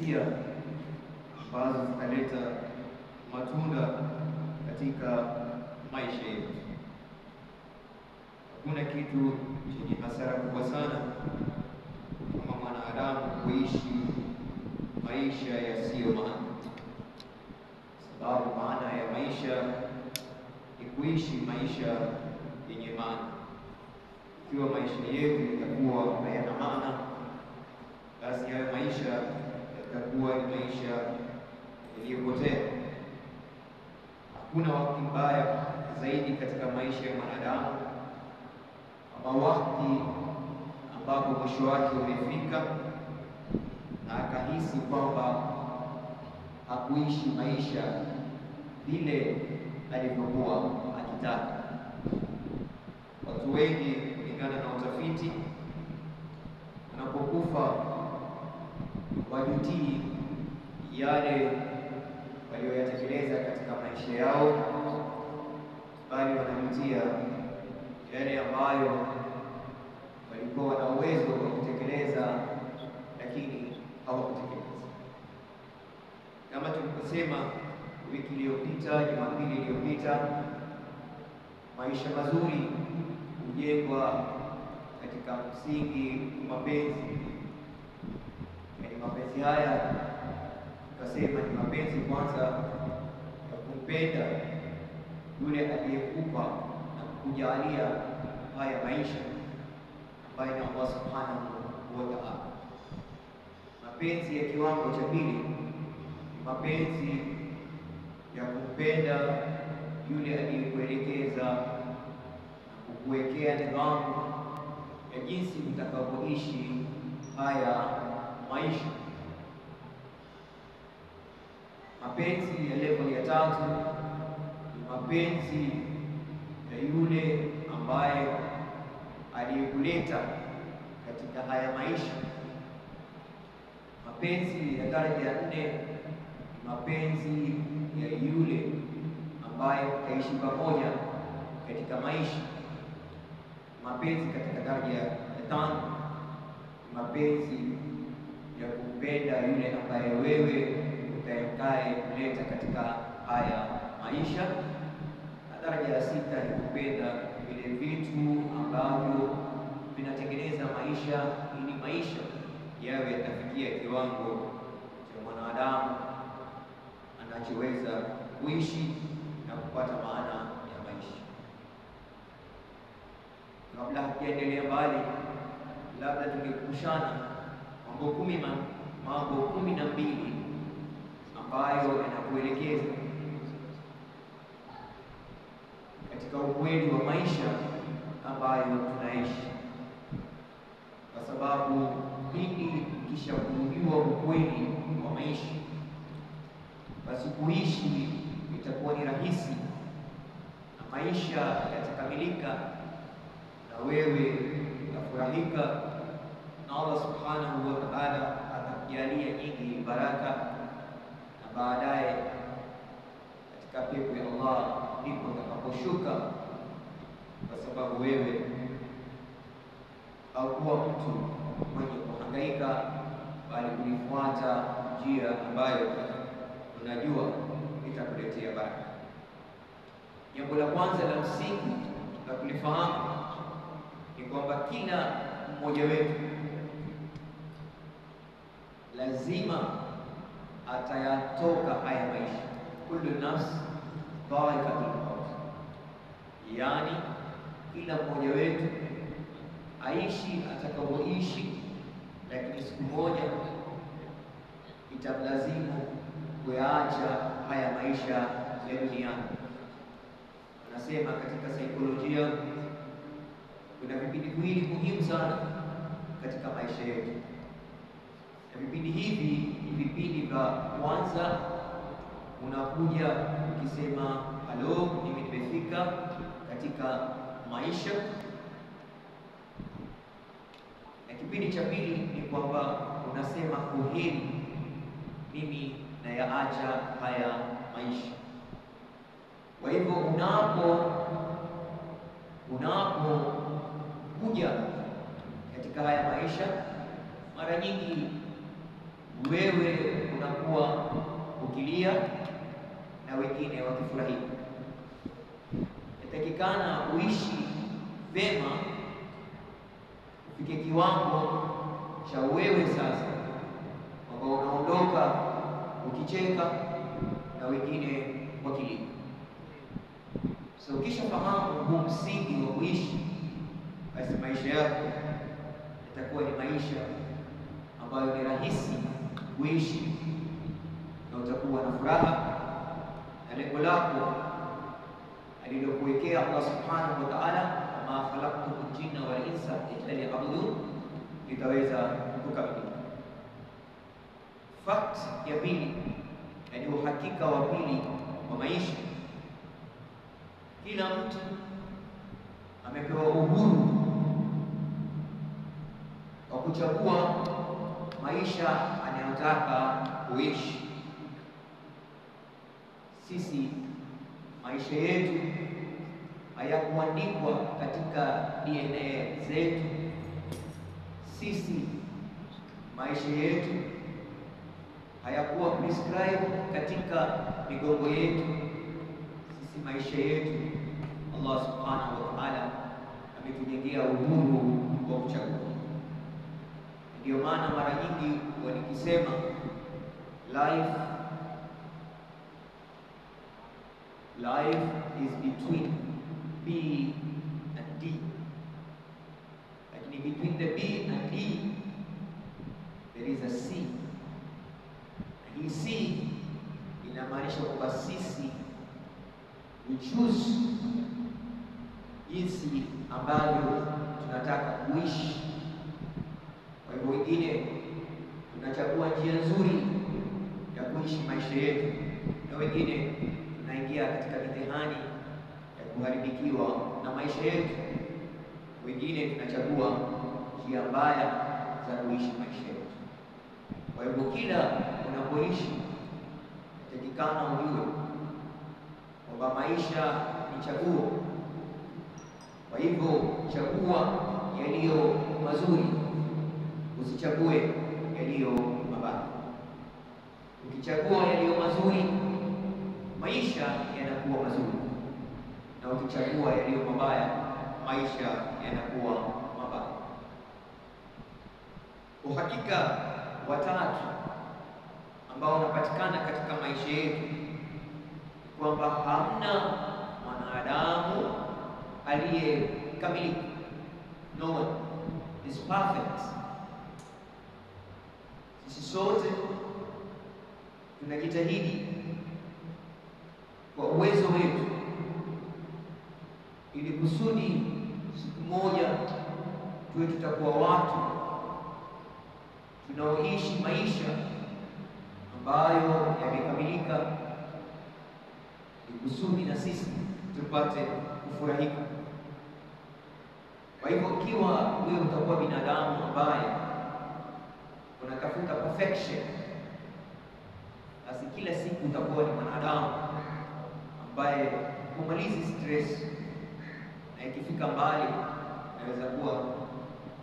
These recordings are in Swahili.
hisia ambazo zitaleta matunda katika maisha yetu. Hakuna kitu chenye hasara kubwa sana kama mwanadamu kuishi maisha yasiyo maana, sababu maana ya maisha ni kuishi maisha yenye maana. Ikiwa maisha yetu yatakuwa hayana maana, basi hayo maisha yatakuwa ni maisha yaliyopotea. Hakuna wakati mbaya zaidi katika maisha ya mwanadamu kama wakati ambapo mwisho wake umefika na akahisi kwamba hakuishi maisha vile alivyokuwa akitaka. Watu wengi kulingana na utafiti, wanapokufa wajutii yale walioyatekeleza katika maisha yao, bali wanajutia yale ambayo walikuwa na uwezo wa kutekeleza lakini hawakutekeleza. Kama tulivyosema wiki iliyopita, Jumapili iliyopita, maisha mazuri hujengwa katika msingi wa mapenzi. Yaani mapenzi haya tukasema ni mapenzi kwanza ya kumpenda yule aliyekupa na kukujalia haya maisha ambaye ni Allah Subhanahu wa Ta'ala. Mapenzi ya kiwango cha pili ni mapenzi ya kumpenda yule aliyekuelekeza na kukuwekea nidhamu ya jinsi utakavyoishi haya maisha. Mapenzi ya level ya tatu ni mapenzi ya yule ambaye aliyekuleta katika haya maisha. Mapenzi ya daraja ya nne ni mapenzi ya yule ambaye utaishi pamoja katika maisha. Mapenzi katika daraja ya tano ni mapenzi ya kumpenda yule ambaye wewe utakaye kuleta katika haya maisha. Na daraja ya sita ni kupenda vile vitu ambavyo vinatengeneza maisha ili maisha yawe yatafikia kiwango cha mwanadamu anachoweza kuishi na kupata maana ya maisha. Kabla hatujaendelea mbali, labda tungekumbushana mambo 12 ambayo yanakuelekeza katika ukweli wa maisha ambayo tunaishi, kwa sababu pindi kisha kujua ukweli wa maisha, basi kuishi itakuwa ni rahisi na maisha yatakamilika na wewe utafurahika na Allah Subhanahu wa Ta'ala atakujalia nyingi baraka, na baadaye katika pepo ya Allah ndipo utakaposhuka, kwa sababu wewe haukuwa mtu mwenye kuhangaika, bali kuifuata njia ambayo unajua itakuletea baraka. Jambo la kwanza la msingi la kulifahamu ni kwamba kila mmoja wetu lazima atayatoka haya maisha. Kullu nafs dha'iqatul maut, yani kila mmoja wetu aishi atakapoishi, lakini siku moja itamlazimu kuyaacha haya maisha ya duniani. Anasema katika saikolojia kuna vipindi viwili muhimu sana katika maisha yetu, na vipindi hivi ni vipindi vya kwanza. Unakuja ukisema halo, mimi nimefika katika maisha, na kipindi cha pili ni kwamba unasema kuheri, mimi nayaacha haya maisha. Kwa hivyo unapokuja katika haya maisha, mara nyingi wewe unakuwa ukilia na wengine wakifurahia. Yatakikana uishi vema, ufike kiwango cha wewe sasa kwamba unaondoka ukicheka na wengine wakilia. So ukishafahamu huu msingi wa kuishi, basi maisha yako yatakuwa ni maisha ambayo ni rahisi kuishi, na utakuwa na furaha, na lengo lako alilokuwekea Allah subhanahu wa ta'ala, ma khalaqtul jinna wal insa illa liya'budun, litaweza kukamilika. Fact ya pili, yani uhakika wa pili wa maisha, kila mtu amepewa uhuru wa kuchagua maisha anayotaka kuishi. Sisi maisha yetu hayakuandikwa katika DNA zetu. Sisi maisha yetu hayakuwa prescribed katika migongo yetu. Sisi maisha yetu Allah subhanahu wa ta'ala ametujengea uhuru wa kuchagua. Ndio maana mara nyingi nikisema life is between B and D, lakini between the B and D there is a C. Hii C inamaanisha kwamba sisi we choose jinsi ambavyo tunataka kuishi. Kwa hivyo wengine tunachagua njia nzuri ya kuishi maisha yetu, na wengine tunaingia katika mitihani ya kuharibikiwa na maisha yetu. Wengine tunachagua njia mbaya za kuishi maisha yetu. Kwa hivyo kila unapoishi yatakikana ujue kwamba maisha ni chaguo. Kwa hivyo chagua yaliyo mazuri, usichague yaliyo mabaya. Ukichagua yaliyo mazuri, maisha yanakuwa mazuri, na ukichagua yaliyo mabaya, maisha yanakuwa mabaya. Uhakika wa tatu ambao unapatikana katika maisha yetu kwamba hamna mwanadamu aliyekamilika. No one is perfect. Sisi sote tunajitahidi kwa uwezo wetu ili kusudi siku moja tuwe tutakuwa watu tunaoishi maisha ambayo yamekamilika, ili kusudi na sisi tupate kufurahika. Kwa hivyo ikiwa wewe utakuwa binadamu ambaye unatafuta perfection, basi kila siku utakuwa ni mwanadamu ambaye humalizi stress, na ikifika mbali naweza kuwa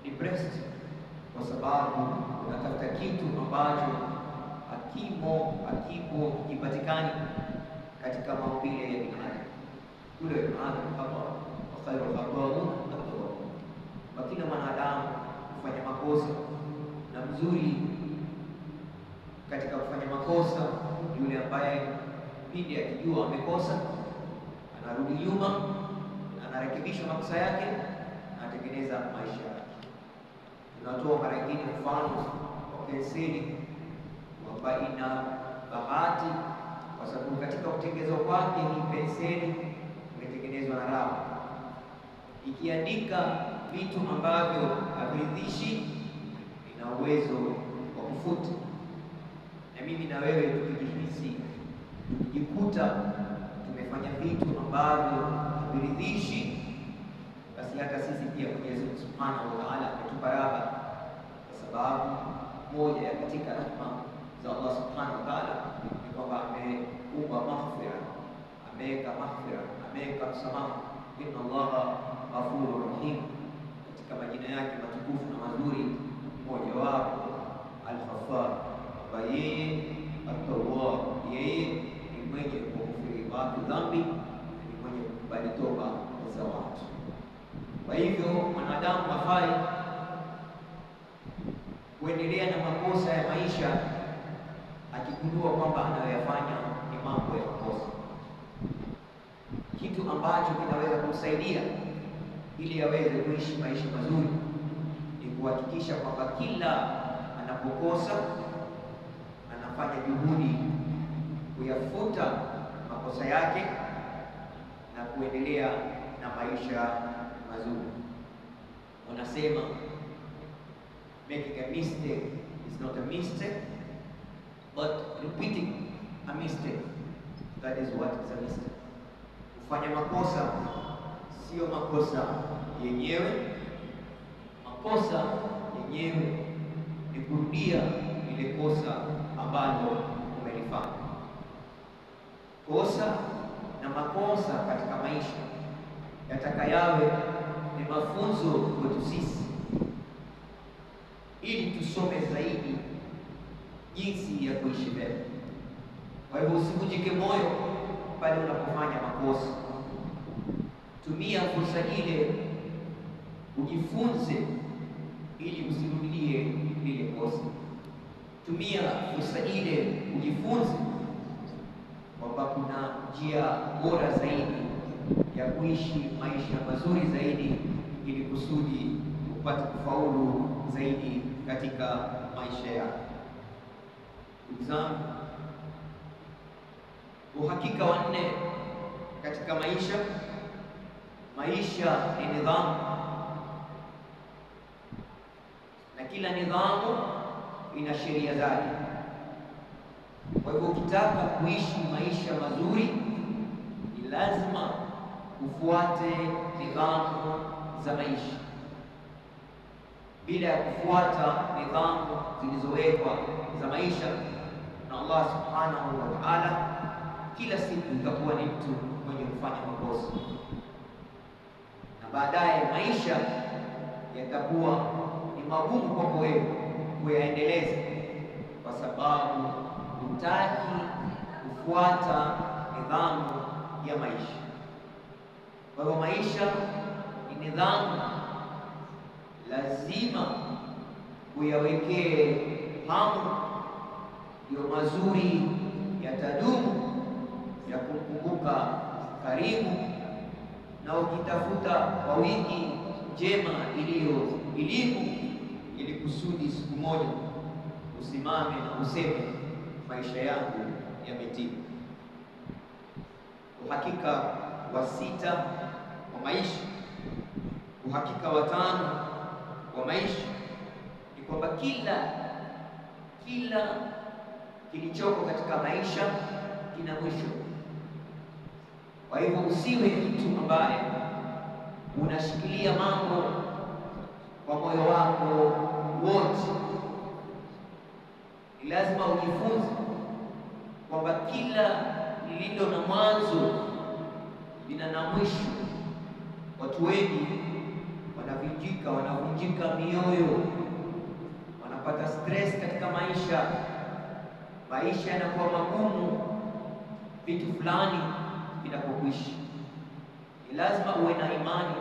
depressed kwa sababu unatafuta kitu ambacho hakipo kipatikani katika maumbile ya binadamu. Kule binadamu hapa wa khairu khata'un at-tawwab. Kila mwanadamu kufanya makosa, na mzuri katika kufanya makosa yule ambaye pindi akijua amekosa anarudi nyuma na anarekebisha makosa yake na anatengeneza maisha yake. Tunatoa mara nyingine mfano wa penseli kwamba ina bahati kwa sababu katika kutengenezwa kwake hii penseli imetengenezwa na raba. Ikiandika vitu ambavyo haviridhishi, ina uwezo wa kufuta. Na mimi na wewe tukijihisi, tukijikuta tumefanya vitu ambavyo haviridhishi, basi hata sisi pia Mwenyezi Mungu Subhanahu wa Ta'ala ametupa raba, kwa sababu moja ya katika rahma za Allah Subhanahu wa Ta'ala ni kwamba ameumba maghfira, ameweka maghfira, ameweka msamaha. Inna Allaha Ghafurur Rahim, katika majina yake matukufu na mazuri mmoja wapo Al-Ghaffar, kwamba yeye at-Tawwab, yeye ni mwenye kughfiri watu dhambi, ni mwenye kukubali toba za watu. Kwa hivyo mwanadamu hafai kuendelea na makosa ya maisha akigundua kwamba anayoyafanya ni mambo ya makosa. Kitu ambacho kinaweza kumsaidia ili aweze kuishi maisha mazuri ni kuhakikisha kwamba kila anapokosa anafanya juhudi kuyafuta makosa yake na kuendelea na maisha mazuri. Wanasema making a mistake is not a mistake, but repeating a mistake, that is what is a mistake. Kufanya makosa sio makosa yenyewe. Makosa yenyewe ni kurudia ile kosa ambalo umelifanya. Kosa na makosa katika maisha yataka yawe ni mafunzo kwetu sisi, ili tusome zaidi jinsi ya kuishi mbele. Kwa hivyo usivunjike moyo pale unapofanya makosa. Tumia fursa ile ujifunze ili usirudie lile kosa. Tumia fursa ile ujifunze kwamba kuna njia bora zaidi ya kuishi maisha mazuri zaidi, ili kusudi upate kufaulu zaidi katika maisha yako. Ndugu zangu, uhakika wa nne katika maisha ni nidhamu, na kila nidhamu ina sheria zake. Kwa hivyo ukitaka kuishi maisha mazuri ni lazima ufuate nidhamu za maisha. Bila ya kufuata nidhamu zilizowekwa za maisha na Allah subhanahu wa ta'ala, kila siku utakuwa ni mtu mwenye kufanya makosa, na baadaye maisha yatakuwa ni magumu kwako wewe kuyaendeleza, kwa sababu hutaki kufuata nidhamu ya maisha. Kwa hivyo maisha ni nidhamu, lazima uyawekee hamu, ndio mazuri yatadumu ya kumkumbuka karimu, na ukitafuta kwa wingi njema iliyo elimu, ili kusudi siku moja usimame na useme maisha yangu yametimia. Uhakika wa sita wa maisha, uhakika wa tano wa maisha ni kwamba kila kilichoko katika maisha kina mwisho. Kwa hivyo usiwe mtu ambaye unashikilia mambo kwa moyo wako wote. Ni lazima ujifunze kwamba kila lililo na mwanzo lina na mwisho. Watu wengi wanavunjika mioyo, wanapata stress katika maisha yanakuwa magumu vitu fulani vinapokwisha. Ni lazima uwe na imani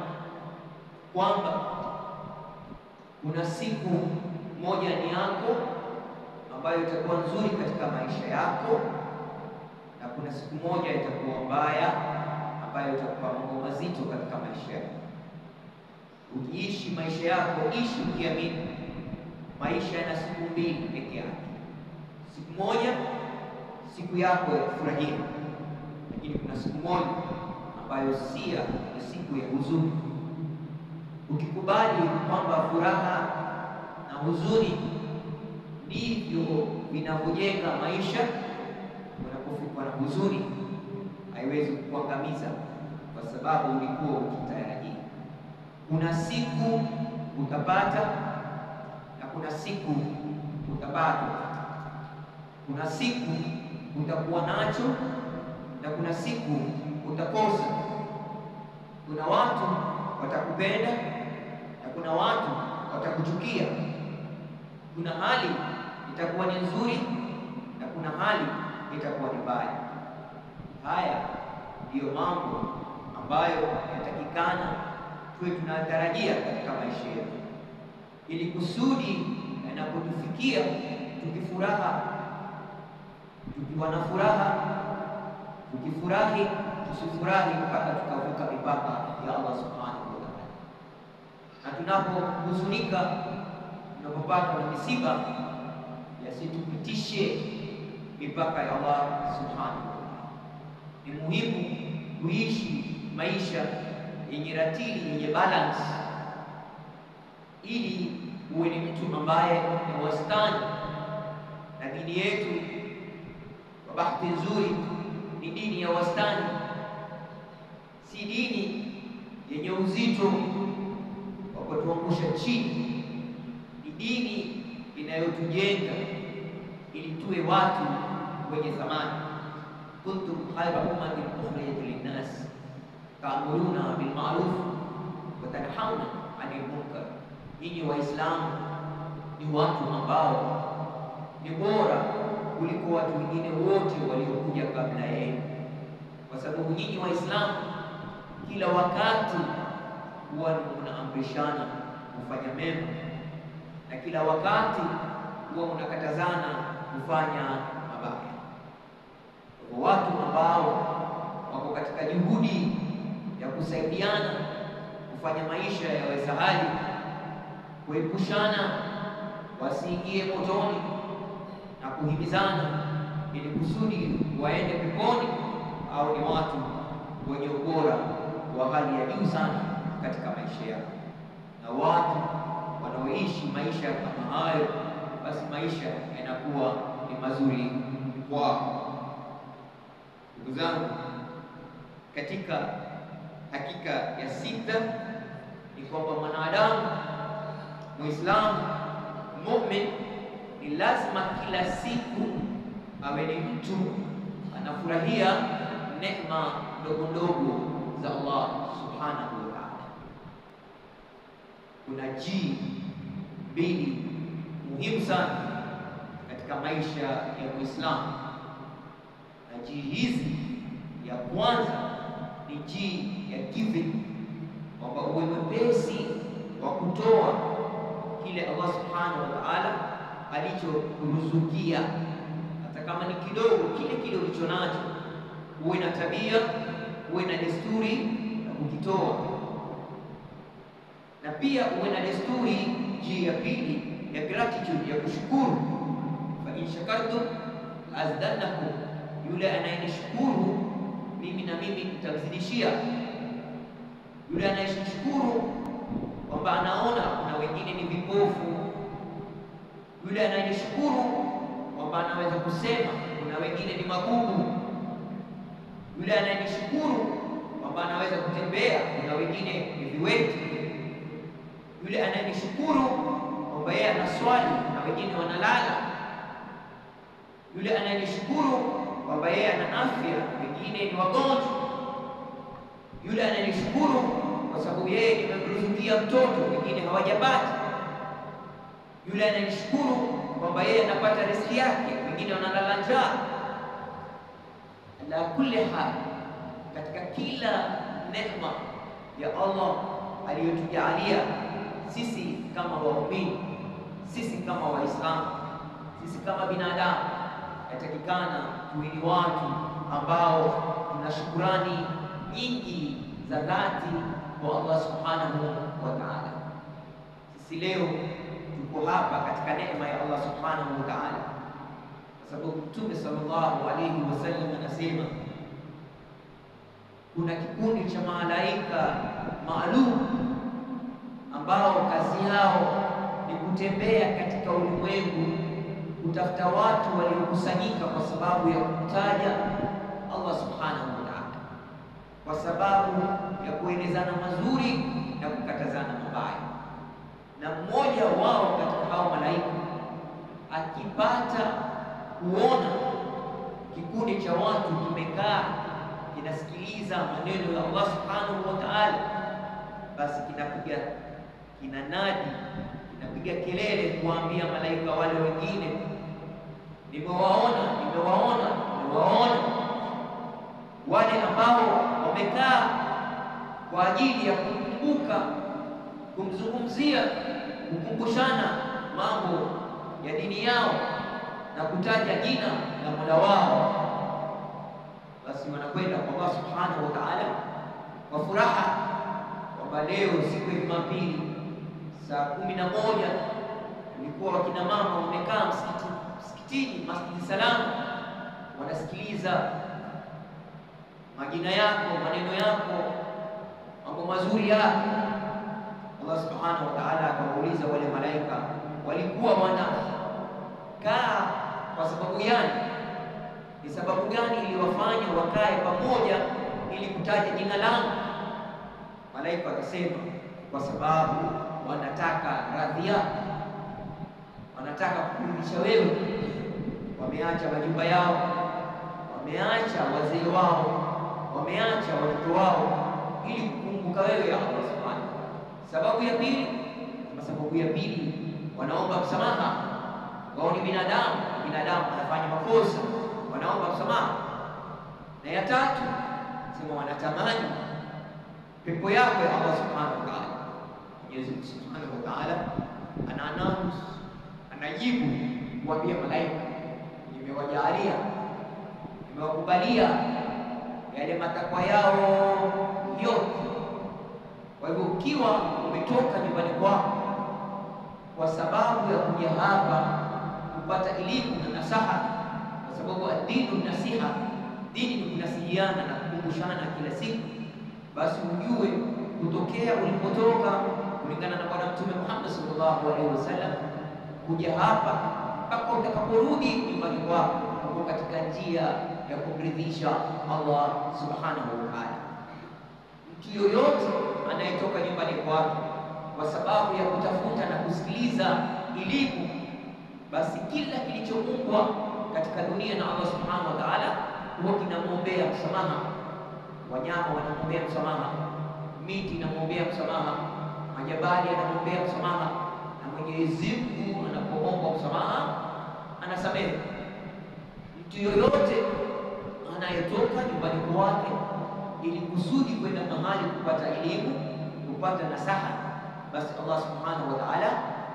kwamba kuna siku moja ni yako ambayo itakuwa nzuri katika maisha yako, na kuna siku moja itakuwa mbaya ambayo itakuwa mambo mazito katika maisha yako. Ukiishi maisha yako, ishi ukiamini maisha yana siku mbili pekee yake. Siku moja, siku yako ya kufurahia, lakini kuna siku moja ambayo ni siku ya huzuni. Ukikubali kwamba furaha na huzuni ndivyo vinavyojenga maisha, unapofikwa na huzuni haiwezi kukuangamiza, kwa sababu ulikuwa ukitarajia. Kuna siku utapata na kuna siku utapata. Kuna siku utakuwa nacho na kuna siku utakosa. Kuna watu watakupenda na kuna watu watakuchukia. Kuna hali itakuwa ni nzuri hali itakuwa ni mbaya. Haya ndiyo mambo ambayo yatakikana tuwe tunatarajia katika maisha yetu, ili kusudi yanapotufikia tukifuraha, tukiwa na furaha, tukifurahi, tusifurahi mpaka tukavuka mipaka ya Allah subhanahu wa ta'ala. Na tunapohuzunika, tunapopata na misiba, yasitupitishe mipaka ya Allah subhanahu wa ta'ala. Ni muhimu kuishi maisha yenye ratili, yenye balance, ili uwe ni mtu ambaye ni wastani. Na dini yetu kwa bahati nzuri ni dini ya wastani, si dini yenye uzito wa kutuangusha chini. Ni dini inayotujenga ili tuwe watu wenye thamani. Kuntum khayra ummatin ukhrijat lin-nas ta'muruna bil ma'ruf wa tanhauna 'anil munkar. Nyinyi Waislamu ni watu ambao ni bora kuliko watu wengine wote waliokuja kabla yenu, kwa sababu nyinyi Waislamu kila wakati huwa mnaamrishana kufanya mema, na kila wakati huwa mnakatazana kufanya mabaya. Kwa watu ambao wako katika juhudi ya kusaidiana kufanya maisha yawe sahali, kuepushana wasiingie motoni na kuhimizana ili kusudi waende peponi, au ni watu wenye ubora wa hali ya juu sana katika maisha yao. Na watu wanaoishi maisha kama hayo, basi maisha yanakuwa ni mazuri kwao. Ndugu zangu, katika hakika ya sita ni kwamba mwanadamu Muislamu mu'min ni lazima kila siku awe ni mtu anafurahia neema ndogo ndogo za Allah subhanahu wa ta'ala. Kuna mbili muhimu sana katika maisha ya Muislamu, na hizi, ya kwanza ni ya giving, kwamba uwe mwepesi wa kutoa kile Allah subhanahu wa ta'ala alichokuruzukia, hata kama ni kidogo. Kile ulicho nacho uwe na tabia, uwe na desturi ya kukitoa, na pia uwe na desturi ya pili ya gratitude, ya kushukuru. Fa in shakartum azidannakum, yule anayenishukuru mimi na mimi nitamzidishia. Yule anayeshukuru kwamba anaona kuna wengine ni vipofu, yule anayeshukuru kwamba anaweza kusema kuna wengine ni mabubu, yule anayeshukuru kwamba anaweza kutembea, kuna wengine ni viwete, yule anayeshukuru kwamba yeye anaswali na wengine wanalala, yule anayeshukuru kwamba yeye ana afya, wengine ni wagonjwa, yule anayeshukuru kwa sababu yeye nimemruzukia mtoto, wengine hawajapata, yule anayeshukuru kwamba yeye anapata riziki yake, wengine wanalala njaa. La kulli hal, katika kila neema ya Allah aliyotujalia sisi kama waumini, sisi kama Waislamu, sisi kama binadamu, yatakikana tuwe ni watu ambao tuna shukrani nyingi za dhati kwa Allah subhanahu wa ta'ala. Sisi leo tuko hapa katika neema ya Allah subhanahu wa ta'ala kwa sababu Mtume sallallahu alayhi wasallam anasema kuna kikundi cha malaika maalum ambao kazi yao ni kutembea katika ulimwengu kutafuta watu waliokusanyika kwa sababu ya kumtaja Allah subhanahu wa ta'ala, kwa sababu ya kuelezana mazuri na kukatazana mabaya. Na mmoja wao katika hao malaika akipata kuona kikundi cha watu kimekaa kinasikiliza maneno ya Allah subhanahu wa ta'ala, basi kinanadi, kinapiga kelele kuambia malaika wale wengine, nimewaona wale ambao wamekaa kwa ajili ya kumkumbuka, kumzungumzia, kukumbushana mambo ya dini yao na kutaja jina la Mola wao, basi wanakwenda kwa Allah subhanahu wa ta'ala kwa furaha kwamba leo siku ya Jumapili saa 11 ulikuwa wakina mama wamekaa msikitini Masjid Salam, wanasikiliza majina yako, maneno yako, mambo mazuri yako. Allah subhanahu wa ta'ala akawauliza wale malaika, walikuwa wanakaa kwa sababu gani? Ni sababu gani iliwafanya wakae pamoja ili kutaja jina langu? Malaika wakasema, kwa sababu wanataka radhi yako, wanataka kukurudisha wewe. Wameacha majumba yao, wameacha wazee wao, wameacha watoto wao ili kukumbuka wewe ya Allah subhanahu. Sababu ya pili, wanaomba msamaha. Wao ni binadamu, wanafanya makosa, wanaomba msamaha. Na ya tatu, sema wanatamani pepo yako ya Allah subhanahu wa ta'ala. Mwenyezi Mungu subhanahu wa ta'ala anajibu kuambia malaika, nimewajalia, nimewakubalia yale matakwa yao yote. Kwa hivyo ukiwa umetoka nyumbani kwako kwa sababu ya kuja hapa kupata elimu na nasaha, kwa sababu dini nasiha, dini ni kunasihiana na kukumbushana kila siku, basi ujue kutokea ulipotoka kulingana na Bwana Mtume Muhammad sallallahu alaihi wasallam kuja hapa mpaka utakaporudi nyumbani kwako uko katika njia ya kumridhisha Allah subhanahu wa ta'ala. Mtu yoyote anayetoka nyumbani kwake kwa sababu ya kutafuta na kusikiliza elimu, basi kila kilichoumbwa katika dunia na Allah subhanahu wa ta'ala huwa kinamwombea msamaha. Wanyama wanamwombea msamaha, miti inamwombea msamaha, majabali yanamwombea msamaha, na Mwenyezi Mungu anapoomba msamaha anasamehe. Mtu yoyote anayetoka nyumbani kwake ili kusudi kwenda mahali kupata elimu, kupata nasaha, basi Allah subhanahu wa ta'ala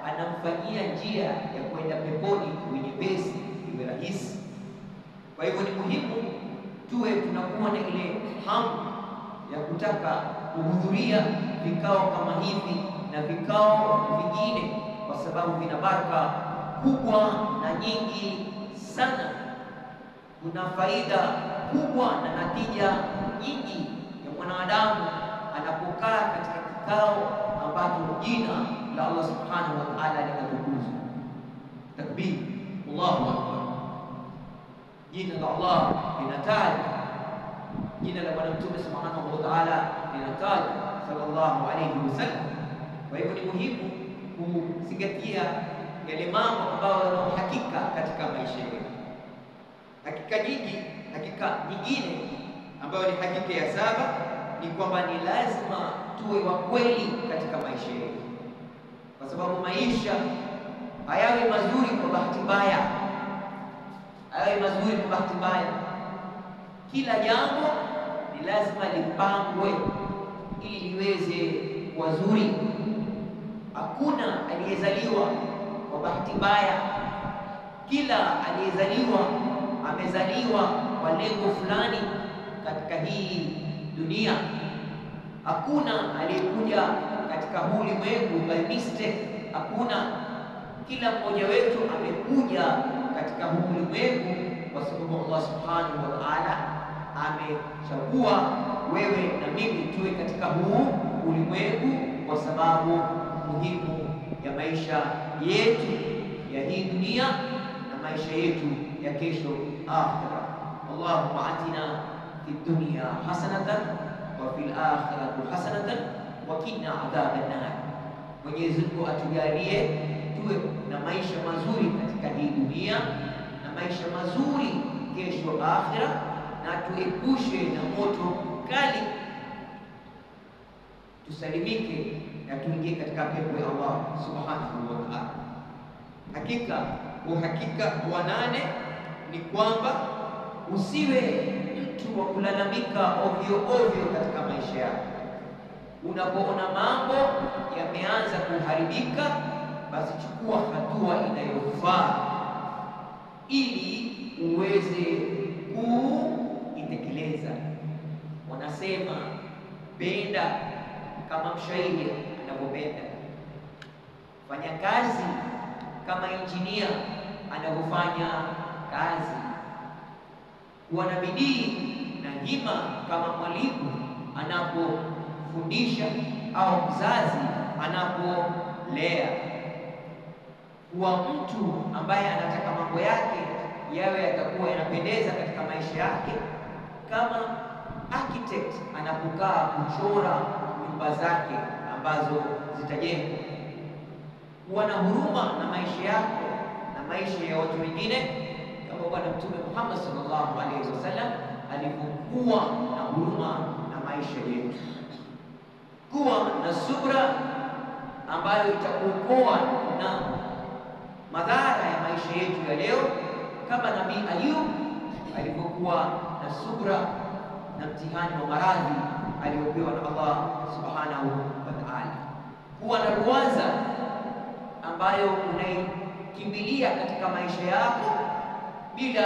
anamfanyia njia ya kwenda peponi iwe nyepesi, iwe rahisi. Kwa hivyo ni muhimu tuwe tunakuwa na ile hamu ya kutaka kuhudhuria vikao kama hivi na vikao vingine, kwa sababu vina baraka kubwa na nyingi sana. Kuna faida kubwa na natija nyingi ya mwanadamu anapokaa katika kikao ambacho jina la Allah subhanahu wa ta'ala linatukuzwa. Takbir, Allahu akbar. Jina la Allah linatajwa, jina la Bwana Mtume subhanahu wa ta'ala linatajwa sallallahu alayhi wasallam. Kwa hivyo ni muhimu kuzingatia yale mambo ambayo yana uhakika katika maisha yetu. Hakika nyingine ambayo ni hakika ya saba ni kwamba ni lazima tuwe wa kweli katika maisha yetu, kwa sababu maisha hayawi mazuri kwa bahati mbaya, hayawi mazuri kwa bahati mbaya. Kila jambo ni lazima lipangwe ili liweze kuwa zuri. Hakuna aliyezaliwa kwa bahati mbaya. Kila aliyezaliwa amezaliwa kwa lengo fulani katika hii dunia. Hakuna aliyekuja katika ulimwengu by mistake. Hakuna. Kila mmoja wetu amekuja katika ulimwengu kwa sababu Allah subhanahu wa ta'ala amechagua wewe na mimi tuwe katika huu ulimwengu kwa sababu muhimu ya maisha yetu ya hii dunia na maisha yetu ya kesho akhira. Allahumma atina fid dunya hasanatan wa fil akhirati hasanatan wa qina adhaban nar. Mwenyezi Mungu atujalie tuwe na maisha mazuri katika hii dunia na maisha mazuri kesho akhira, na tuepushe na moto kali, tusalimike na tuingie katika pepo ya Allah subhanahu wa ta'ala. Uhakika wa nane ni kwamba usiwe mtu wa kulalamika ovyo ovyo katika maisha yako. Unapoona mambo yameanza kuharibika, basi chukua hatua inayofaa ili uweze kuitekeleza. Wanasema penda kama mshairi anavyopenda, fanya kazi kama injinia anavyofanya kazi, kuwa na bidii na hima kama mwalimu anapofundisha au mzazi anapolea, kuwa mtu ambaye anataka mambo yake yawe yatakuwa yanapendeza katika maisha yake, kama architect anapokaa kuchora nyumba zake ambazo zitajengwa. Kuwa na huruma na maisha yako na maisha ya watu wengine, kama Bwana Mtume Muhammad sallallahu alaihi wasallam alipokuwa na huruma na maisha yetu. Kuwa na subra ambayo itakuokoa na madhara ya maisha yetu ya leo, kama Nabii Ayub alipokuwa na subra na mtihani wa maradhi aliyopewa na Allah subhanahu wa ta'ala. Kuwa na ruwaza ambayo unaikimbilia katika maisha yako bila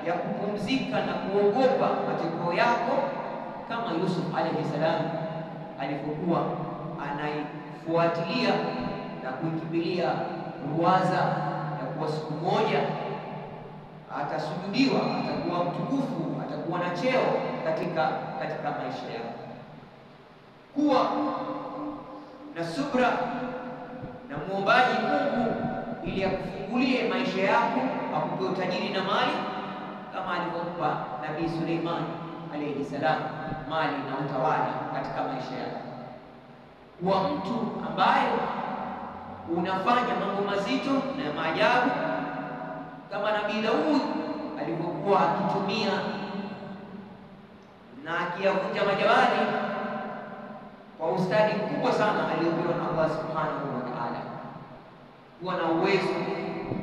ya kupumzika na kuogopa matokeo yako, kama Yusuf alayhi salam alipokuwa anaifuatilia na kuikimbilia ruwaza ya kuwa siku moja atasujudiwa, atakuwa mtukufu, atakuwa na cheo katika maisha yako. Kuwa na subra na muombaji Mungu ili akufungulie maisha yako, akupe utajiri na mali, kama alivyompa Nabii Suleiman alayhi salam mali na utawala katika maisha yako. Kuwa mtu ambaye unafanya mambo mazito na maajabu, kama Nabii Daud alivyokuwa akitumia na akiyavunja majabali kwa ustadi mkubwa sana aliopewa na Allah subhanahu wa ta'ala. Kuwa na uwezo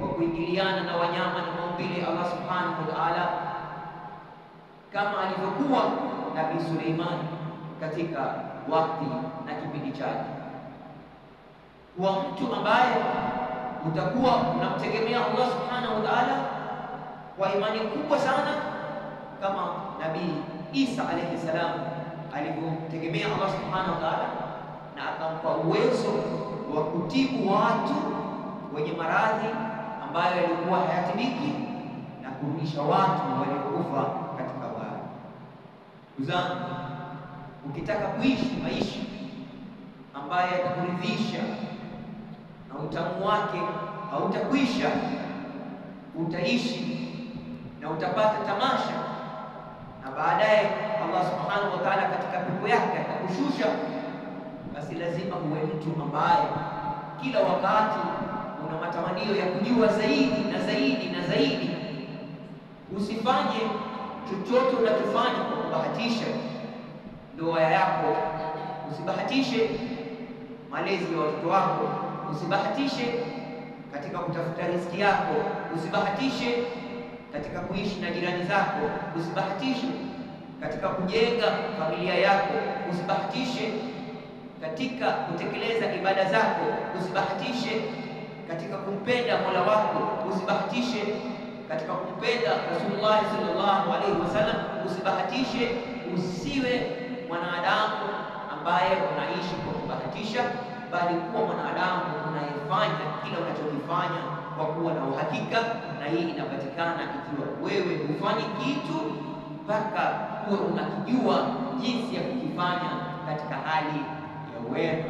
wa kuingiliana na wanyama na maumbile Allah subhanahu wa ta'ala, kama alivyokuwa Nabii Suleiman katika wakati na kipindi chake. Kuwa mtu ambaye utakuwa unamtegemea Allah subhanahu wa ta'ala kwa imani kubwa sana, kama Nabii Isa alayhi salam alivyotegemea Allah subhanahu wa ta'ala na akampa uwezo wa kutibu watu wenye maradhi ambayo yalikuwa hayatibiki na kurudisha watu waliokufa katika uhai. Ndugu zangu, ukitaka kuishi maisha ambayo yatakuridhisha na utamu wake hautakwisha, utaishi na utapata tamasha, na baadaye Allah subhanahu wa ta'ala katika pepo yake atakushusha, basi lazima uwe mtu ambaye kila wakati una matamanio ya kujua zaidi na zaidi na zaidi. Usifanye chochote unachofanya kwa kubahatisha ndoa yako, usibahatishe malezi ya watoto wako, usibahatishe katika kutafuta riziki yako, usibahatishe katika kuishi na jirani zako, usibahatishe katika kujenga familia yako, usibahatishe katika kutekeleza ibada zako, usibahatishe katika kumpenda Mola wako, usibahatishe katika kumpenda Rasulullah sallallahu alaihi wasallam, usibahatishe. Usiwe mwanadamu ambaye unaishi kwa kubahatisha, bali kuwa mwanadamu unayefanya kila unachokifanya kwa kuwa na uhakika, na hii inapatikana ikiwa wewe hufanyi kitu mpaka kuwa unakijua jinsi ya kukifanya katika hali ya wema.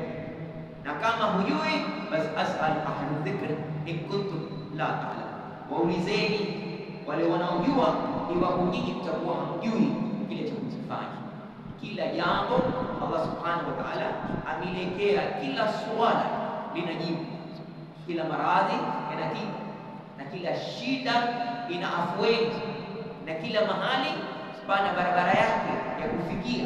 Na kama hujui, basi as'al ahla dhikri in kuntum la ta'lamun, waulizeni wale wanaojua iwapo nyinyi mtakuwa hamjui kile cha kukifanya. Kila jambo Allah subhanahu wa ta'ala amelekea, kila swala linajibu, kila maradhi yanatibu, na kila shida ina afueni, na kila mahali pana barabara yake ya kufikia,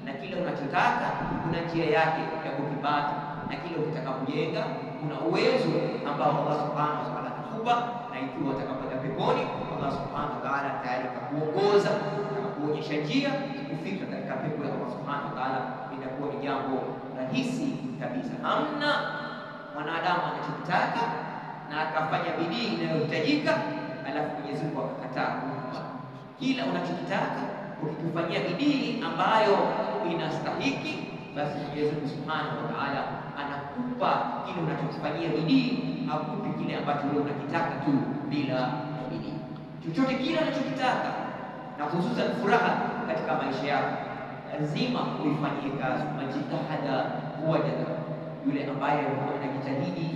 na kila unachotaka kuna njia yake ya kukipata, na kila ukitaka kujenga kuna uwezo ambao Allah subhanahu wa ta'ala anakupa, na ikiwa utakapoenda peponi Allah subhanahu wa ta'ala tayari kukuongoza na kuonyesha kuonyesha njia kufika katika pepo ya Allah Subhanahu wa Ta'ala, inakuwa ni jambo rahisi kabisa. Hamna mwanadamu anachotaka na akafanya bidii inayohitajika alafu Mwenyezi Mungu akakataa kumpa. Kila unachokitaka ukikifanyia bidii ambayo inastahiki, basi Mwenyezi Mungu Subhanahu wa Ta'ala anakupa kile unachokifanyia bidii, hakupi kile ambacho wewe unakitaka tu bila bidii. Chochote kile unachokitaka na hususan furaha katika maisha yako, lazima uifanyie kazi. Majitahada wajada, yule ambaye anajitahidi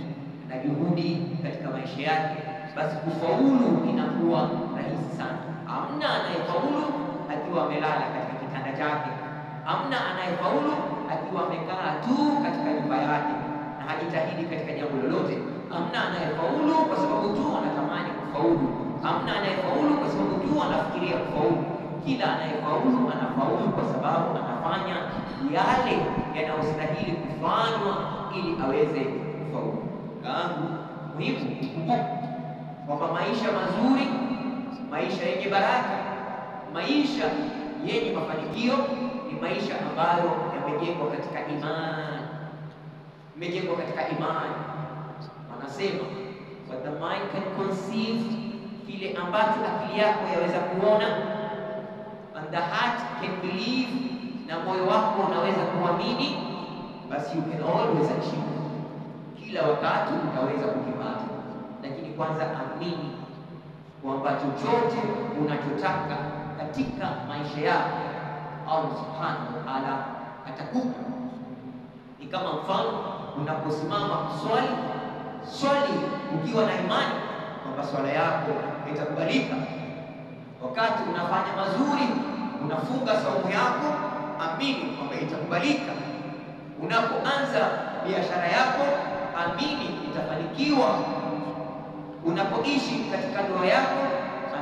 na juhudi katika maisha yake, basi kufaulu inakuwa rahisi sana. Hamna anayefaulu akiwa amelala katika kitanda chake, hamna anayefaulu akiwa amekaa tu katika nyumba yake na hajitahidi katika jambo lolote. Hamna anayefaulu kwa sababu tu anatamani kufaulu, hamna anayefaulu kwa sababu tu anafikiria kufaulu. Kila anayefaulu anafaulu kwa sababu anafanya yale yanayostahili kufanywa ili aweze kufaulu. Kangu muhimu kukumbuka kwamba maisha mazuri, maisha yenye baraka, maisha yenye mafanikio ni maisha ambayo yamejengwa katika imani. Yamejengwa katika imani. Wanasema what the mind can conceive, kile ambacho akili yako yaweza kuona, and the heart can believe, na moyo wako unaweza kuamini, basi you can always achieve. Kila wakati utaweza kukipata, lakini kwanza amini kwamba chochote unachotaka katika maisha yako Allah Subhanahu wa Ta'ala atakupa. Ni kama mfano unaposimama kuswali, swali ukiwa na imani kwamba swala yako itakubalika. Wakati unafanya mazuri, unafunga saumu yako, amini kwamba itakubalika. Unapoanza biashara yako, amini itafanikiwa. Unapoishi katika ndoa yako,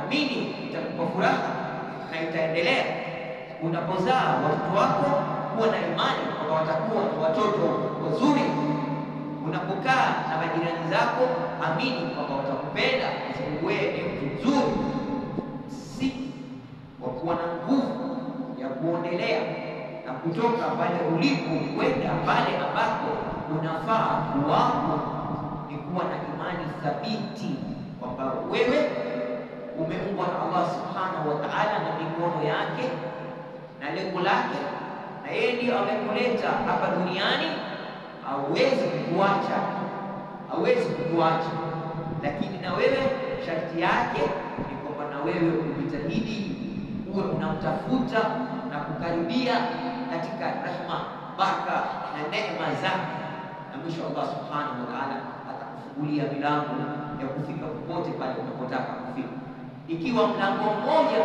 amini itakupa furaha na itaendelea. Unapozaa watoto wako, kuwa na imani kwamba watakuwa ni watoto wazuri. Unapokaa na majirani zako, amini kwamba watakupenda kwa sababu wewe ni mtu mzuri. Si kwa kuwa na nguvu ya kuendelea na kutoka pale ulipo kwenda pale ambapo unafaa kuwapo, ni kuwa na imani thabiti kwamba wewe umeumbwa na Allah Subhanahu wa Ta'ala na mikono yake na lengo lake, na yeye ndiyo amekuleta hapa duniani. Hawezi kukuacha, hawezi kukuacha, lakini na wewe sharti yake ni kwamba na wewe ujitahidi uwe unamtafuta na kukaribia katika rehema, baraka na neema zake, na mwisho Allah Subhanahu wa Ta'ala atakufungulia milango ya kufika popote pale unapotaka kufika. Ikiwa mlango mmoja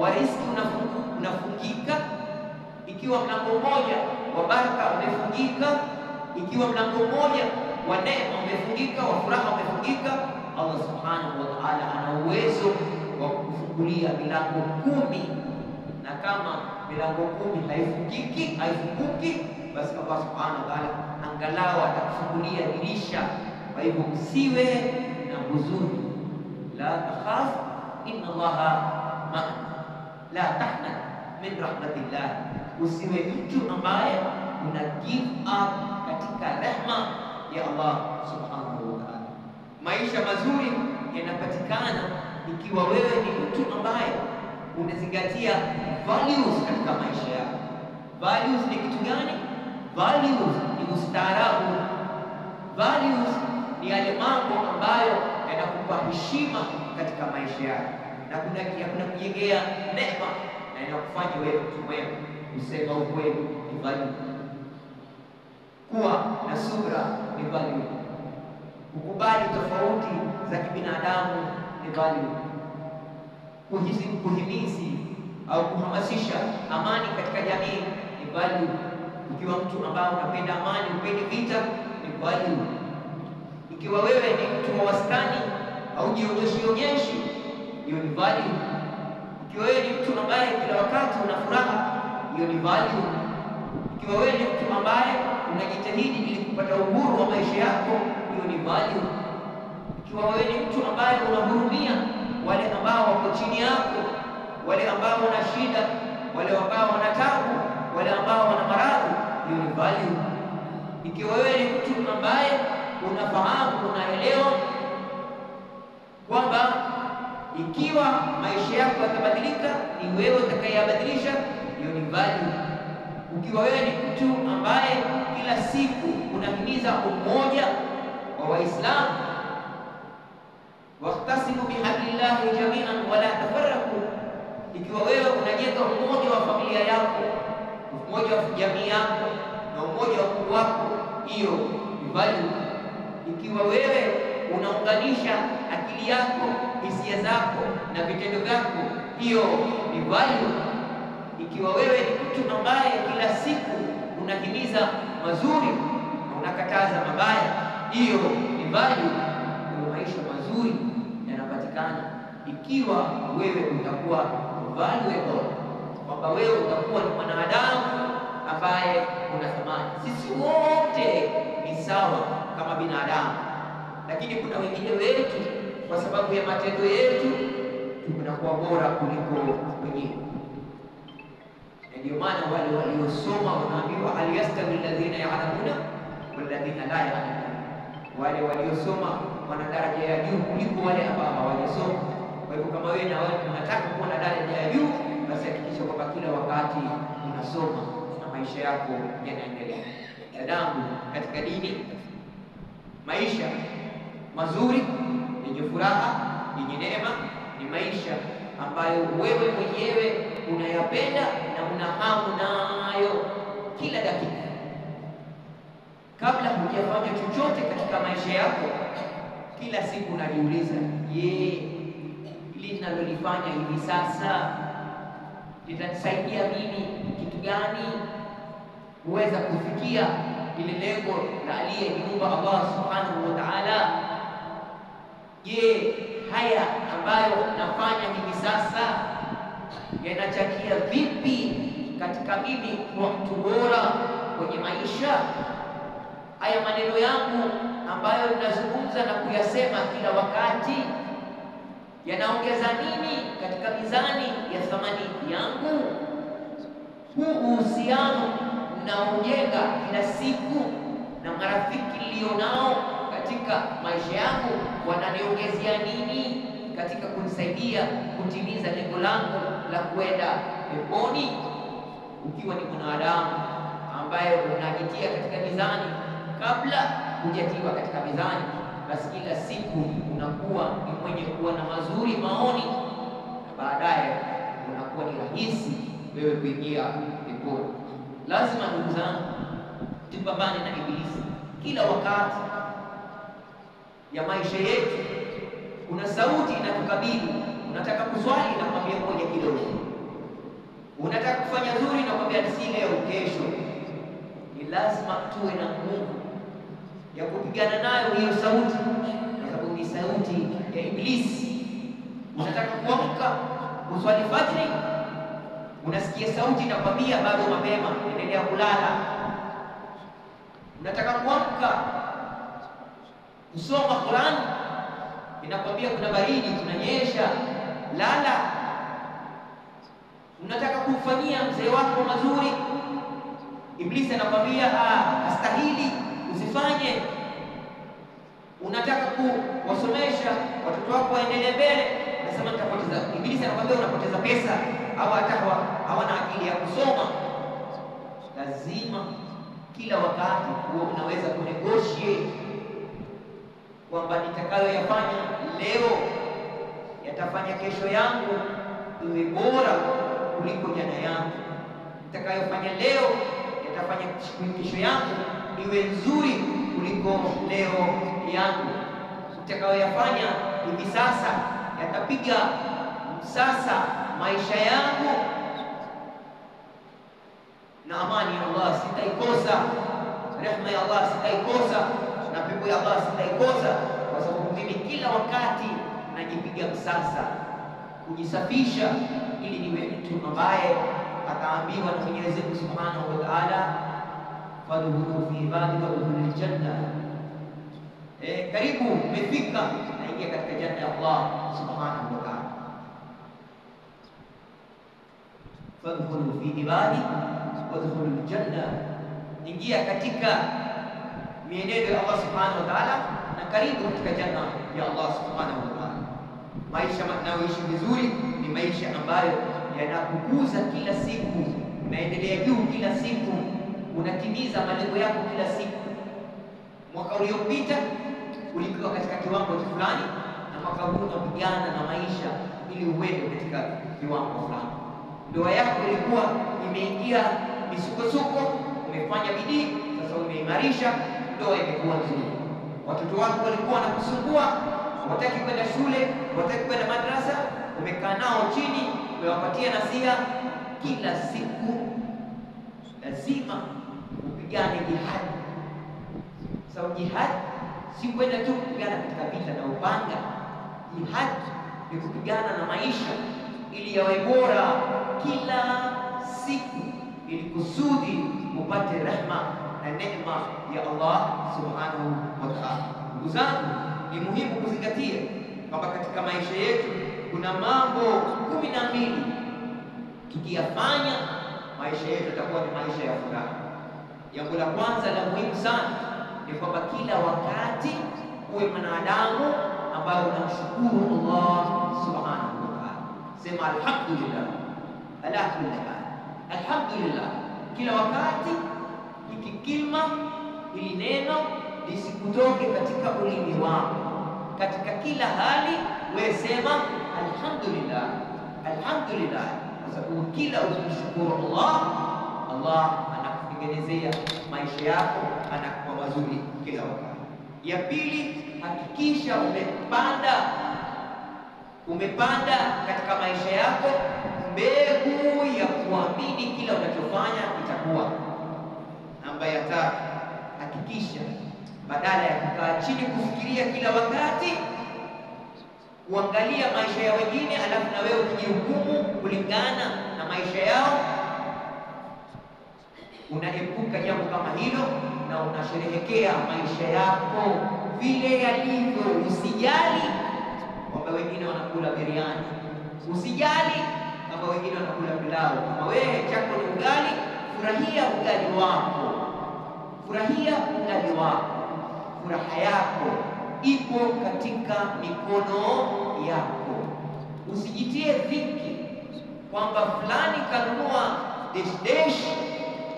wa riziki unafungika, ikiwa mlango mmoja wa baraka umefungika, ikiwa mlango mmoja wa neema umefungika, wa furaha umefungika, Allah Subhanahu wa Ta'ala ana uwezo wa kufungulia milango 10. Na kama milango 10 haifunguki, basi Allah Subhanahu wa Ta'ala angalau atakufungulia dirisha. Kwa hivyo usiwe na huzuni, la takhaf, inna Allaha ma'ana, la tahzan min rahmatillah. Usiwe mtu ambaye una give up katika rehma ya Allah Subhanahu wa Ta'ala. Maisha mazuri yanapatikana ikiwa wewe ni mtu ambaye unazingatia values katika maisha yako. Values ni kitu gani? Values ni ustaarabu. Values ni yale mambo ambayo yanakupa heshima katika maisha yako, na kuna kujengea neema na inakufanya wewe mtu mwema. Kusema ukweli ni value. Kuwa na subra ni value. Kukubali tofauti za kibinadamu ni value. Kuhimizi au kuhamasisha amani katika jamii ni value. Ukiwa mtu ambaye unapenda amani, upendi vita, ni value. Ikiwa wewe ni mtu wa wastani au jionyeshi, hiyo ni value. Ikiwa wewe ni mtu ambaye kila wakati una furaha, hiyo ni value. Ikiwa wewe ni mtu ambaye unajitahidi ili kupata uhuru wa maisha yako, hiyo ni value. Ikiwa wewe ni mtu ambaye unahurumia wale ambao wako chini yako, wale ambao wana shida, wale ambao wana tabu, wale ambao wana maradhi. Hiyo ni value. Ikiwa wewe ni mtu ambaye unafahamu, unaelewa kwamba ikiwa maisha yako yatabadilika ni wewe utakayeyabadilisha, hiyo ni value. Ukiwa wewe ni mtu ambaye kila siku unahimiza umoja wa Waislamu, waqtasimu bihablillahi jami'an wala tafarraqu, ikiwa wewe unajenga umoja wa familia yako, umoja wa jamii yako na umoja wa Mungu wako, hiyo ni value. Ikiwa wewe unaunganisha akili yako, hisia zako na vitendo vyako, hiyo ni value. Ikiwa wewe ni mtu ambaye kila siku unahimiza mazuri na unakataza mabaya, hiyo ni value. Kwa maisha mazuri yanapatikana ikiwa wewe utakuwa valuable, kwamba wewe utakuwa ni mwanadamu ambaye una thamani. Sisi wote ni sawa kama binadamu, lakini kuna wengine wetu kwa sababu ya matendo yetu tunakuwa bora kuliko wengine. Ndio maana wale waliosoma wanaambiwa hal yastawi alladhina ya'lamuna walladhina la ya'lamun, wale waliosoma wana daraja ya juu kuliko wale ambao hawajasoma. Kwa hivyo kama wewe na wewe unataka kuwa na daraja ya juu, basi hakikisha kwamba kila wakati unasoma na maisha yako yanaendelea. Dadangu katika dini, maisha mazuri yenye furaha, yenye neema ni maisha ambayo wewe mwenyewe unayapenda na una hamu nayo kila dakika. Kabla hujafanya chochote katika maisha yako, kila siku unajiuliza, je, linalolifanya hivi sasa litanisaidia mimi kitu gani kuweza kufikia ile lengo la aliyeniumba Allah subhanahu wa ta'ala? Je, haya ambayo nafanya hivi sasa yanachangia vipi katika mimi kuwa mtu bora kwenye maisha? Haya maneno yangu ambayo ninazungumza na kuyasema kila wakati yanaongeza nini katika mizani ya thamani yangu? Huu uhusiano ninaojenga kila siku na marafiki nilionao katika maisha yangu wananiongezea nini katika kunisaidia kutimiza lengo langu la kwenda peponi? Ukiwa ni mwanadamu ambaye unajitia katika mizani kabla hujatiwa katika mizani, basi kila siku unakuwa ni mwenye kuwa na mazuri maoni, na baadaye unakuwa ni rahisi wewe kuingia peponi. Lazima ndugu zangu tupambane na Ibilisi kila wakati ya maisha yetu. Kuna sauti inatukabili, unataka kuswali na kwambia ngoja kidogo, unataka kufanya nzuri na kwambia si leo, kesho. Ni lazima tuwe na nguvu ya kupigana nayo hiyo sauti, kwa sababu ni sauti ya Ibilisi. Unataka kuamka uswali fajri, unasikia sauti inakwambia bado mapema, endelea kulala. Unataka kuamka kusoma Qur'an, inakwambia kuna baridi, kunanyesha, lala. Unataka kufanyia mzee wako mazuri, Ibilisi anakwambia hastahili, usifanye. Unataka kuwasomesha watoto wako waendelee mbele, unasema nitapoteza. Ibilisi anakwambia unapoteza pesa, au hata hawana akili ya kusoma. Lazima kila wakati uwe unaweza kunegotiate kwamba nitakayoyafanya leo yatafanya kesho yangu iwe bora kuliko jana yangu. Nitakayofanya leo yatafanya kesho yangu iwe nzuri kuliko leo yangu. Nitakayoyafanya hivi sasa yatapiga sasa maisha yangu, na amani ya Allah sitaikosa, rehema ya Allah sitaikosa, na pepo ya Allah sitaikosa, kwa sababu mimi kila wakati najipiga msasa kujisafisha ili niwe mtu ambaye ataambiwa na Mwenyezi Mungu Subhanahu wa Ta'ala, fadkhulu fi ibadi wa udkhulul janna. Karibu umefika, naingia katika janna ya Allah Subhanahu wa Ta'ala. fadkhulu fi ibadi wadkhulu aljanna, ingia katika mienendo ya Allah subhanahu wa ta'ala na karibu katika janna ya Allah subhanahu wa ta'ala. Maisha mnayoishi vizuri ni maisha ambayo yanakukuza kila siku, unaendelea juu kila siku, unatimiza malengo yako kila siku. Mwaka uliopita ulikuwa katika kiwango fulani, na mwaka huu unapigana na maisha ili uende katika kiwango fulani. Ndoa yako ilikuwa imeingia misukosuko, umefanya bidii, sasa umeimarisha, ndoa imekuwa nzuri. Watoto wako walikuwa wanakusumbua, hawataki kwenda shule, hawataki kwenda madrasa, umekaa nao chini, umewapatia nasiha. Kila siku lazima upigane jihad. Sababu jihad si kwenda tu kupigana katika vita na upanga. Jihad ni kupigana na maisha ili yawe bora kila siku, ili kusudi upate rehma na neema ya Allah subhanahu wa ta'ala. Ndugu zangu, ni muhimu kuzingatia kwamba katika maisha yetu kuna mambo 12 tukiyafanya maisha yetu yatakuwa ni maisha ya furaha. Jambo la kwanza la muhimu sana ni kwamba kila wakati uwe mwanadamu ambaye unamshukuru Allah subhanahu wa ta'ala. Sema alhamdulillah, alhamdulillah, alhamdulillah. Kila wakati hiki kilima, hili neno lisikutoke katika ulimi wako. Katika kila hali wewe sema alhamdulillah, alhamdulillah, kwa sababu kila ukimshukuru Allah, Allah anakutengenezea maisha yako, anakuwa mazuri kila wakati. Ya pili, hakikisha umepanda katika maisha yako mbegu ya kuamini kila unachofanya itakuwa. Namba ya 3, hakikisha badala ya kukaa chini kufikiria kila wakati, kuangalia maisha ya wengine alafu na wewe ukijihukumu kulingana na maisha yao, unaepuka jambo kama hilo na unasherehekea maisha yako vile yalivyo. Usijali kwamba wengine wanakula biriani, usijali kama wengine wanakula pilau. Kama wewe chako ni ugali, furahia ugali wako, furahia ugali wako. Furaha yako ipo katika mikono yako. Usijitie dhiki kwamba fulani kanunua desh,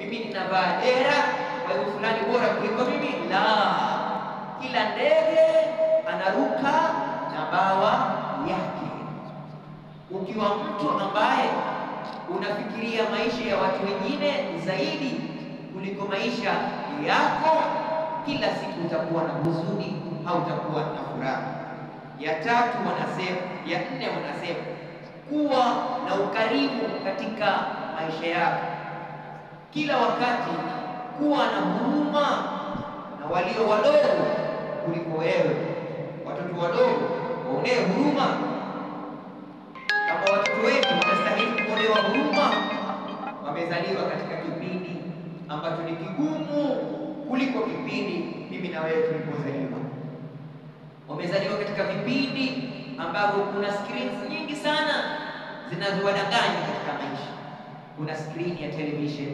mimi ninavaa dera, kwa hiyo fulani bora kuliko mimi. La, kila ndege anaruka na bawa yake. Ukiwa mtu ambaye unafikiria maisha ya watu wengine zaidi kuliko maisha yako, kila siku utakuwa na huzuni, hautakuwa na furaha. Ya 4 wanasema kuwa na ukarimu katika maisha yako. Kila wakati kuwa na huruma na walio wadogo kuliko wewe. Watoto wadogo waonee huruma. Kama watoto wetu wanastahili kuonewa huruma, wamezaliwa katika kipindi ambacho ni kigumu kuliko kipindi mimi na wewe tulipozaliwa. Wamezaliwa katika vipindi ambavyo kuna screens nyingi sana zinazowadanganya katika maisha. Kuna screen ya television,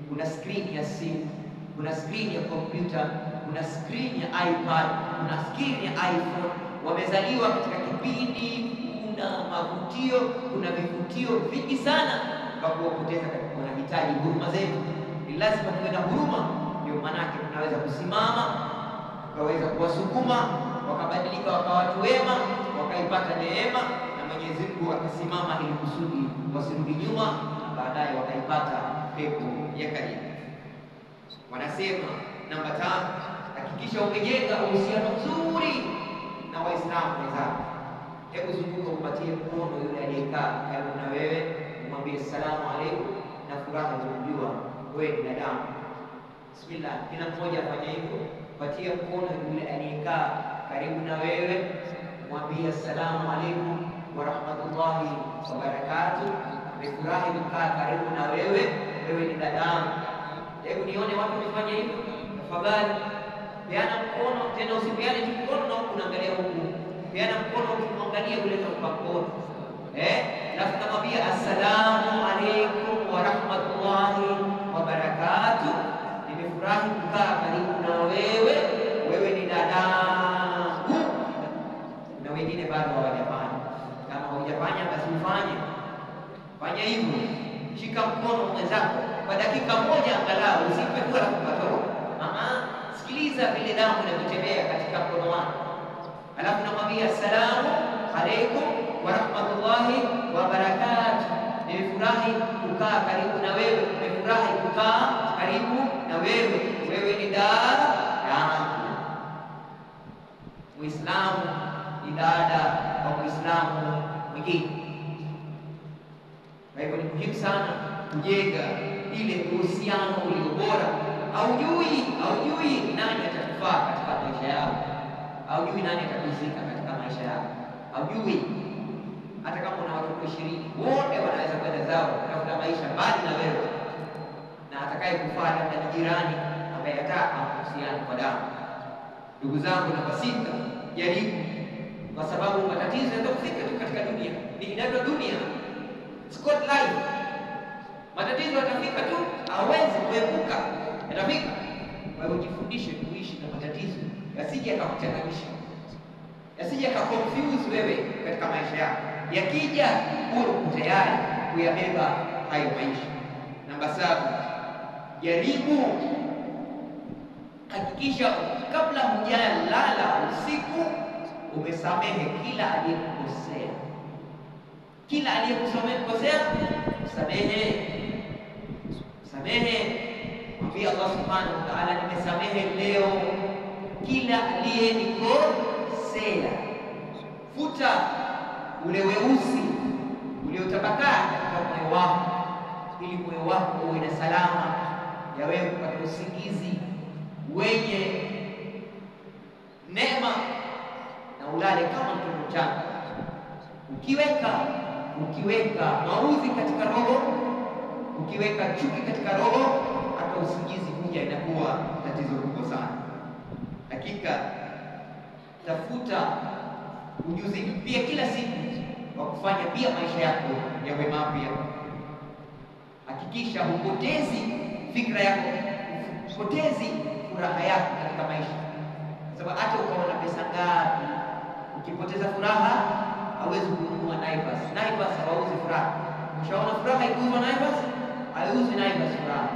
kuna screen ya simu, kuna screen ya kompyuta, kuna screen ya iPad, kuna screen ya iPhone. Wamezaliwa katika kipindi kuna mavutio, kuna vivutio vingi sana kwa kuwapoteza. Wanahitaji huruma zetu. Ni lazima tuwe na huruma, ndio maanake tunaweza kusimama, tukaweza kuwasukuma wakabadilika wakawa watu wema, wakaipata neema, na Mwenyezi Mungu akasimama ili kusudi wasirudi nyuma, na baadaye wakaipata pepo ya karibu. Wanasema namba 5, hakikisha umejenga uhusiano mzuri na Waislamu wenzako. Hebu zunguka, upatie mkono yule aliyekaa karibu na wewe, umwambie salamu alaykum na furaha kujua wewe ni binadamu. Bismillah, kila mmoja afanye hivyo. Patia mkono yule aliyekaa karibu na wewe, mwambie assalamu alaykum wa rahmatullahi wa barakatuh. Nimefurahi kukaa karibu na wewe, wewe ni binadamu. Hebu nione watu wamefanya hivyo. Tafadhali peana mkono, tena usipeane mkono na unaangalia huku. Peana mkono ukimwangalia yule kwa mkono. Alafu namwambia assalamu alaykum wa rahmatullahi wa barakatuh, nimefurahi kukaa karibu na wewe, wewe ni dadangu. Na wengine bado hawajafanya. Kama hujafanya basi ufanye. Fanya hivyo, shika mkono mwenzako kwa dakika moja angalau, usipe tu alafu ukatoka. Sikiliza vile damu inatembea katika mkono wako, alafu namwambia assalamu alaikum wa rahmatullahi wa barakatuh, nimefurahi kukaa karibu na wewe, nimefurahi kukaa karibu na wewe, wewe ni dada yangu. Muislamu ni dada wa Muislamu mwingine. Kwa hivyo ni muhimu sana kujenga ile uhusiano ulio bora. Haujui ni nani atakufaa katika maisha yako, haujui nani atakuzika katika maisha yako, haujui. Hata kama una watoto 20 wote wanaweza kwenda zao kutafuta maisha mbali na wewe, na atakaye kufaa labda ni jirani ambaye hata hakuhusiana kwa damu. Ndugu zangu, namba 6, jaribu, kwa sababu matatizo yanatokea tu katika dunia. Ni inaitwa dunia, Scott life. Matatizo yatafika tu, hawezi kuepuka, yatafika. Kwa hiyo jifundishe kuishi na matatizo, yasije yakakuchanganyisha, yasije yakakonfuse wewe katika maisha yako. Yakija uko tayari kuyabeba hayo maisha. Namba 7, jaribu, hakikisha kabla hujalala usiku umesamehe kila aliyekukosea. Kila aliyekukosea samehe. Mwambie Allah subhanahu wa ta'ala, nimesamehe leo kila aliyenikosea. Futa ule weusi uliotapakaa katika moyo wako, ili moyo wako uwe na salama ya wewe kupata usingizi wenye neema na ulale kama mtoto mchanga. Ukiweka maudhi katika roho, ukiweka chuki katika roho, hata usingizi kuja inakuwa tatizo kubwa sana. Hakika tafuta ujuzi mpya kila siku wa kufanya pia maisha yako yawe mapya. Hakikisha hupotezi fikra yako, hupotezi furaha yako katika maisha, kwa sababu hata ukawa na pesa ngapi, ukipoteza furaha hauwezi kununua Naivas. Naivas hawauzi furaha. Ushaona furaha ikiuzwa Naivas? Haiuzwi Naivas furaha.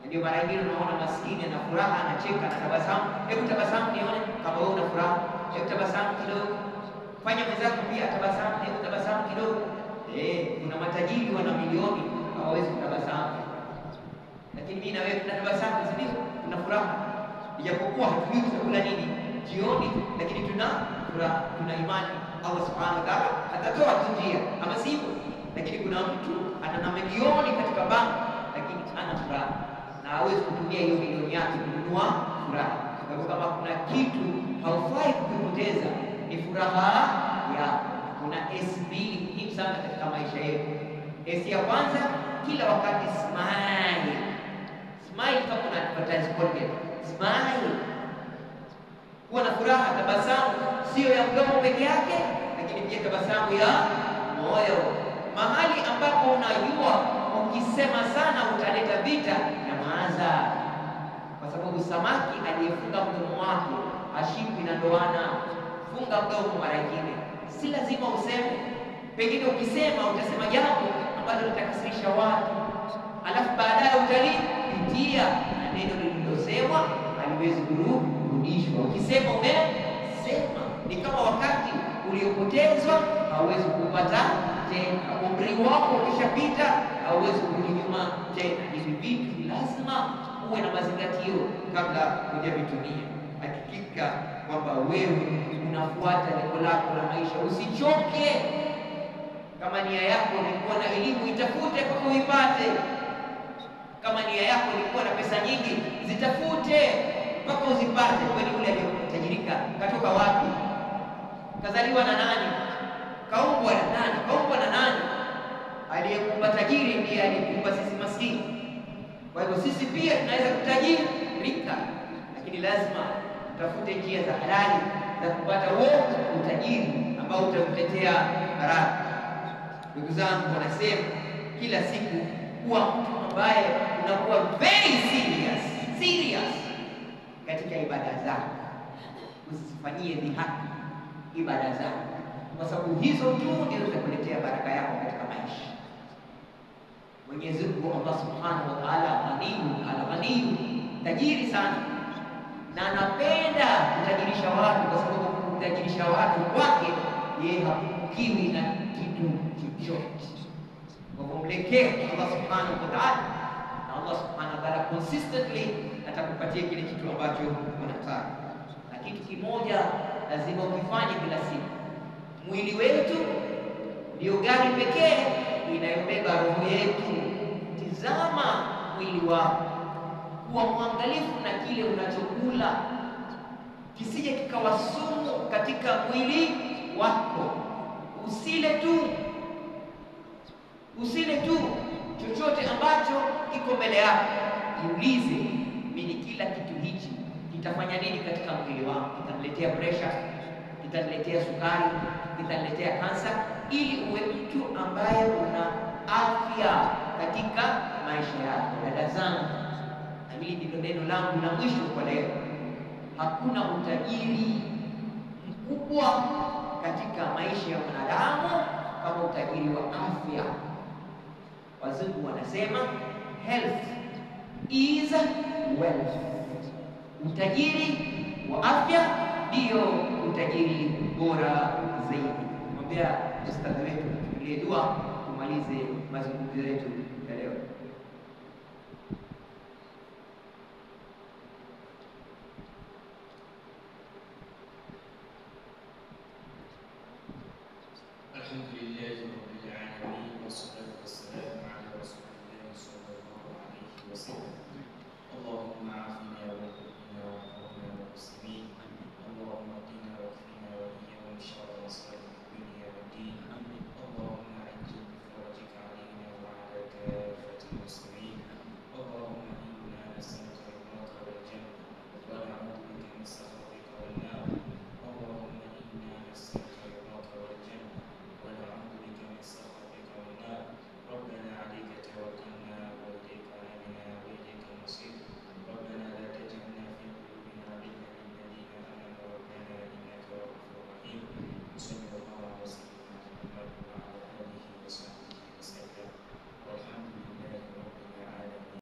Ndio mara nyingine unaona maskini ana furaha, anacheka na tabasamu. Hebu tabasamu nione kama wewe una furaha. Hebu tabasamu kidogo. Fanya mwenzako pia tabasamu, hebu tabasamu kidogo. Kuna matajiri wana milioni hawawezi kutabasamu. Lakini mimi na wewe tunatabasamu, sio? Tuna furaha. Ijapokuwa hatujui tutakula nini jioni, lakini tuna furaha, tuna imani Allah subhanahu wa ta'ala atatoa njia, ama sivyo? Lakini kuna mtu ana milioni katika banki lakini ana furaha na hawezi kutumia hiyo milioni yake kununua furaha. Kwa hivyo kama kuna kitu haufai kupoteza ni furaha yako. Kuna S2 muhimu sana katika maisha yetu. S ya kwanza, kila wakati smile. Smile kama una advertise Colgate. Smile. Kuwa na furaha, tabasamu sio ya mdomo peke yake, lakini pia tabasamu ya moyo. Mahali ambapo unajua ukisema sana utaleta vita, nyamaza. Kwa sababu samaki aliyefunga mdomo wake hashikwi na ndoana. Funga mdomo mara nyingine. Si lazima useme. Pengine ukisema utasema jambo ambalo litakasirisha watu, alafu baadaye utalipitia na neno lililosemwa haliwezi kurudishwa. Ukisema umesema, ni kama wakati uliopotezwa hauwezi kupata tena. Umri wako ukishapita hauwezi kurudi nyuma tena. Hivi vitu lazima uwe na mazingatio kabla hujavitumia. Hakika kwamba wewe unafuata lengo lako la maisha. Usichoke. Kama nia yako ni kuwa na elimu, itafute mpaka uipate. Kama nia yako ni kuwa na pesa nyingi, zitafute mpaka uzipate. Kwani yule aliyetajirika katoka wapi? Kazaliwa na nani? Kaumbwa na nani? Kaumbwa na nani? Aliyekuumba tajiri ndiye aliyekuumba sisi maskini. Kwa hivyo sisi pia tunaweza kutajirika, lakini lazima tutafute njia za halali za kupata huo utajiri ambao utakuletea baraka. Ndugu zangu, wanasema kila siku kuwa mtu ambaye unakuwa very serious katika ibada zako. Usifanyie dhihaka ibada zako, kwa sababu hizo tu ndio zitakuletea baraka yako katika maisha. Mwenyezi Mungu Allah Subhanahu wa Ta'ala al-Ghani, tajiri sana, na anapenda kutajirisha watu, kwa sababu kutajirisha watu kwake yeye hapungukiwi na kitu chochote. Kwa kumlekea Allah Subhanahu wa Ta'ala, na Allah Subhanahu wa Ta'ala consistently atakupatia kile kitu ambacho unataka. Na kitu kimoja lazima ukifanye kila siku. Mwili wetu ndio gari pekee inayobeba roho yetu. Tizama mwili wako, kuwa mwangalifu na kile unachokula, kisije kikawa sumu katika mwili wako. Usile tu chochote ambacho kiko mbele yako. Jiulize, mimi kila kitu hichi kitafanya nini katika mwili wangu? Kitaniletea pressure, kitaniletea sukari, kitaniletea kansa? Ili uwe mtu ambaye una afya katika maisha yako. Dada zangu, na hili ndilo neno langu la mwisho kwa leo, hakuna utajiri mkubwa katika maisha ya mwanadamu kama utajiri wa afya. Wazungu wanasema health is wealth. Utajiri wa afya ndio utajiri bora zaidi. Mwambia ustadhi wetu tulie dua tumalize mazungumzo yetu ya leo.